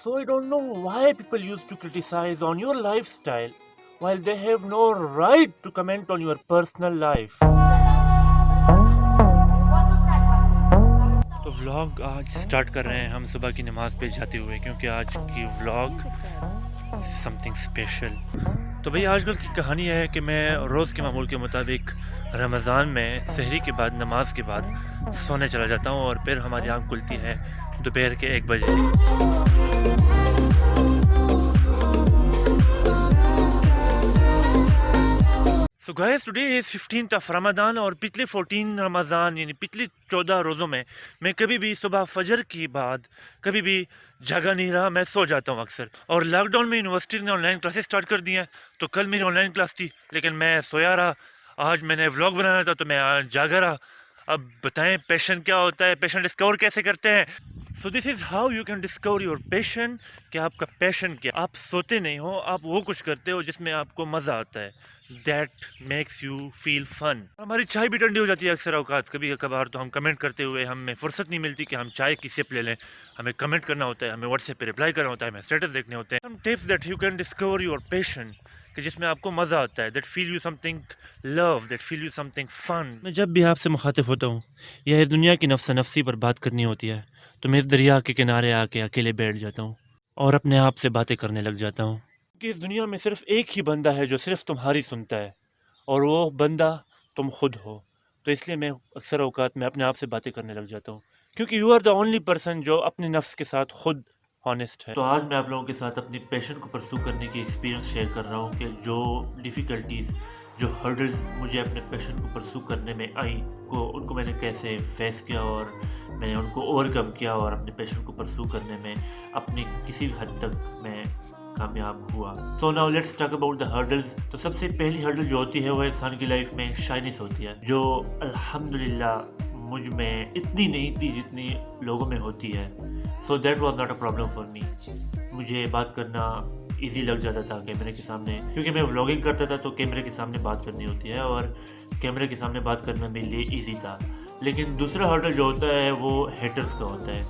So I don't know why people used to criticize on your lifestyle while they have no right to comment on your personal life. تو vlog آج start کر رہے ہیں ہم صبح کی نماز پہ جاتے ہوئے، کیونکہ آج کی ولاگ سم تھنگ اسپیشل. تو بھئی آج کل کی کہانی ہے کہ میں روز کے معمول کے مطابق رمضان میں سحری کے بعد نماز کے بعد سونے چلا جاتا ہوں، اور پھر ہماری آنکھ کھلتی ہے دوپہر کے 1 بجے. So guys, today is 15th of Ramadan، اور پچھلے 14 رمضان یعنی پچھلے 14 روزوں میں کبھی بھی صبح فجر کی بعد کبھی بھی جگہ نہیں رہا، میں سو جاتا ہوں اکثر. اور لاک ڈاؤن میں یونیورسٹی نے آن لائن کلاسز سٹارٹ کر دی ہیں، تو کل میری آن لائن کلاس تھی لیکن میں سویا رہا. آج میں نے ولاگ بنانا تھا تو میں آج جاگا رہا. اب بتائیں پیشن کیا ہوتا ہے، پیشن ڈسکور کیسے کرتے ہیں؟ So this is how you can discover your passion, کہ آپ کا پیشن کیا. آپ سوتے نہیں ہو، آپ وہ کچھ کرتے ہو جس میں آپ کو مزہ آتا ہے. دیٹ میکس یو فیل فن. ہماری چائے بھی ٹھنڈی ہو جاتی ہے اکثر اوقات، کبھی کبھار تو ہم کمنٹ کرتے ہوئے ہمیں فرصت نہیں ملتی کہ ہم چائے کی سپ لے لیں. ہمیں کمنٹ کرنا ہوتا ہے، ہمیں واٹس ایپ پہ رپلائی کرنا ہوتا ہے، ہمیں اسٹیٹس دیکھنے ہوتے ہیں. Some tips that you can discover your passion, کہ جس میں آپ کو مزہ آتا ہے. That feel you something love, that feel you something fun. میں جب بھی آپ سے مخاطب ہوتا ہوں یا اس دنیا کی نفس نفسی پر بات کرنی ہوتی ہے تو میں اس دریا کے کنارے آ کے اکیلے بیٹھ جاتا ہوں اور اپنے آپ سے باتیں کرنے لگ جاتا ہوں. کہ اس دنیا میں صرف ایک ہی بندہ ہے جو صرف تمہاری سنتا ہے، اور وہ بندہ تم خود ہو. تو اس لیے میں اکثر اوقات میں اپنے آپ سے باتیں کرنے لگ جاتا ہوں، کیونکہ you are the only person جو اپنے نفس کے ساتھ خود ہانسٹ ہے. تو آج میں آپ لوگوں کے ساتھ اپنی پیشن کو پرسو کرنے کی ایکسپیرینس شیئر کر رہا ہوں، کہ جو ڈیفیکلٹیز، جو ہرڈلز مجھے اپنے پیشن کو پرسو کرنے میں آئی، ان کو میں نے کیسے فیس کیا، اور میں نے ان کو اوور کم کیا، اور اپنے پیشن کو پرسو کرنے میں اپنی کسی حد تک میں کامیاب ہوا. So now let's talk about the hurdles. تو سب سے پہلی ہرڈل جو ہوتی ہے وہ انسان کی لائف میں شائنس ہوتی ہے، جو الحمدللہ مجھ میں اتنی نہیں تھی جتنی لوگوں میں ہوتی ہے. So that was not a problem for me. مجھے بات کرنا ایزی لگ جاتا تھا کیمرے کے سامنے، کیونکہ میں ولاگنگ کرتا تھا تو کیمرے کے سامنے بات کرنی ہوتی ہے، اور کیمرے کے سامنے بات کرنا میرے لیے ایزی تھا. لیکن دوسرا ہرڈل جو ہوتا ہے وہ ہیٹرز کا ہوتا ہے،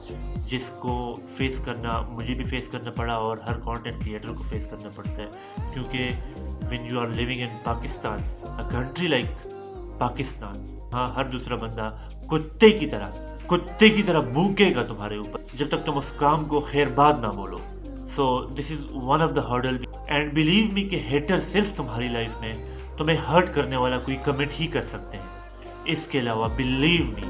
جس کو فیس کرنا مجھے بھی فیس کرنا پڑا، اور ہر کانٹینٹ کریٹر کو فیس کرنا پڑتا ہے. کیونکہ when you are living in Pakistan, a country like Pakistan, ہاں ہر دوسرا بندہ کتے کی طرح بھوکے گا تمہارے اوپر جب تک تم اس کام کو خیر باد نہ بولو. So this is one of the hurdle. And believe me کہ ہیٹر صرف تمہاری لائف میں تمہیں ہرٹ کرنے والا کوئی کمنٹ ہی کر سکتے ہیں. اس کے علاوہ بلیو می،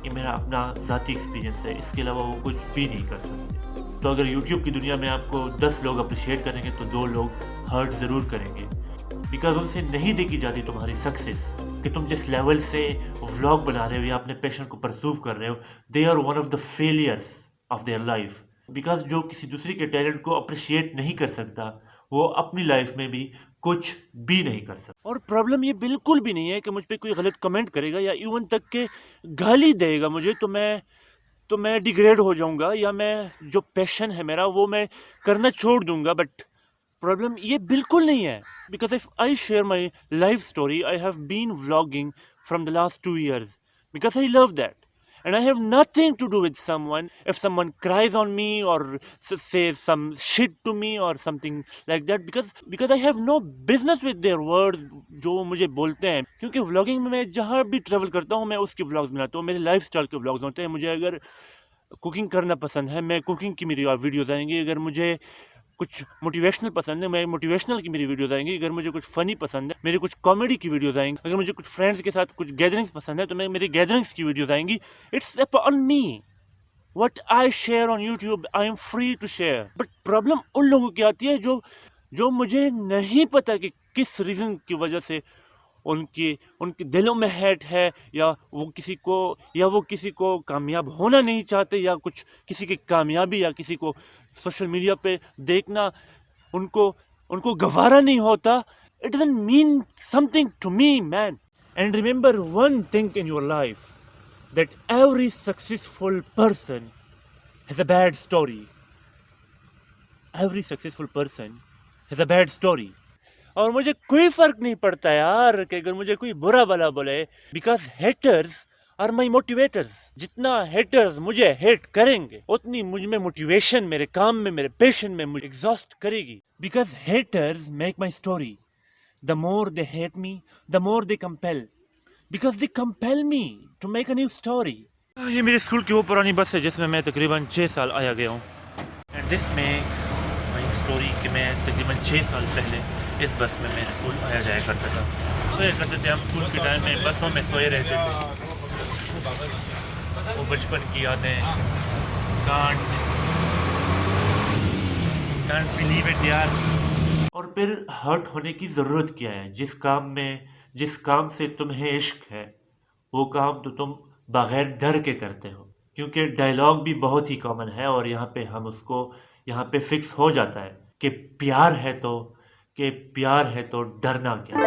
یہ میرا اپنا ذاتی ایکسپیرینس ہے، اس کے علاوہ وہ کچھ بھی نہیں کر سکتے. تو اگر یوٹیوب کی دنیا میں آپ کو 10 لوگ اپریشیٹ کریں گے تو 2 لوگ ہرٹ ضرور کریں گے، بیکاز ان سے نہیں دیکھی جاتی تمہاری سکسیس، کہ تم جس لیول سے ولاگ بنا رہے ہو یا اپنے پیشن کو پرسو کر رہے ہو. They are one of the failures of their life. Because جو کسی دوسرے کے ٹیلنٹ کو اپریشیٹ نہیں کر سکتا وہ اپنی لائف میں بھی کچھ بھی نہیں کر سکتا. اور پرابلم یہ بالکل بھی نہیں ہے کہ مجھ پہ کوئی غلط کمنٹ کرے گا یا ایون تک کہ گالی دے گا مجھے تو میں ڈیگریڈ ہو جاؤں گا، یا میں جو پیشن ہے میرا وہ میں کرنا چھوڑ دوں گا. بٹ پرابلم یہ بالکل نہیں ہے، because if I share my life story, I have been vlogging from the last 2 years because I love that. And I have nothing to do with someone. If someone cries on me or says some shit to me or something like that, because I have no business with their words جو مجھے بولتے ہیں. کیونکہ vlogging میں جہاں بھی travel کرتا ہوں میں اس کی ولاگز بناتا ہوں، میرے لائف اسٹائل کے ولاگز ہوتے ہیں. مجھے اگر کوکنگ کرنا پسند ہے میں کوکنگ کی میری ویڈیوز آئیں گی. اگر مجھے کچھ موٹیویشنل پسند ہے میں موٹیویشنل کی میری ویڈیوز آئیں گی. اگر مجھے کچھ فنی پسند ہے میری کچھ کامیڈی کی ویڈیوز آئیں گی. اگر مجھے کچھ فرینڈس کے ساتھ کچھ گیدرنگس پسند ہے تو میری گیدرنگس کی ویڈیوز آئیں گی. It's upon me. What I share on YouTube I am free to share. But problem ان لوگوں کی آتی ہے جو مجھے نہیں پتا کہ کس ریزن کی وجہ سے ان کے دلوں میں ہیٹ ہے، یا وہ کسی کو کامیاب ہونا نہیں چاہتے، یا کچھ کسی کی کامیابی یا کسی کو سوشل میڈیا پہ دیکھنا ان کو گوارا نہیں ہوتا. It doesn't mean something to me, man. And remember one thing in your life, that every successful person has a bad story. Every successful person has a bad story. اور مجھے کوئی فرق نہیں پڑتا یار کہ اگر مجھے کوئی برا بلا بولے، because haters are my motivators. جتنا haters مجھے hate کریں گے اتنی مجھ میں motivation میرے کام میں میرے passion میں مجھے exhaust کرے گی. Because haters make my story. The more they hate me, the more they compel. Because they compel me to make a new story. یہ میرے اسکول کی وہ پرانی بس ہے جس میں میں تقریباً 6 سال آیا گیا ہوں. And this makes my story کہ میں تقریباً 6 سال پہلے اس بس میں اسکول آیا جایا کرتا تھا. سویا کرتے تھے ہم اسکول کے ٹائم میں بسوں میں سوئے رہتے تھے. وہ بچپن کی یادیں کانٹ بلیو اٹ یار. اور پھر ہرٹ ہونے کی ضرورت کیا ہے؟ جس کام سے تمہیں عشق ہے وہ کام تو تم بغیر ڈر کے کرتے ہو. کیونکہ ڈائلاگ بھی بہت ہی کامن ہے اور یہاں پہ ہم اس کو یہاں پہ فکس ہو جاتا ہے کہ پیار ہے تو ڈرنا کیا.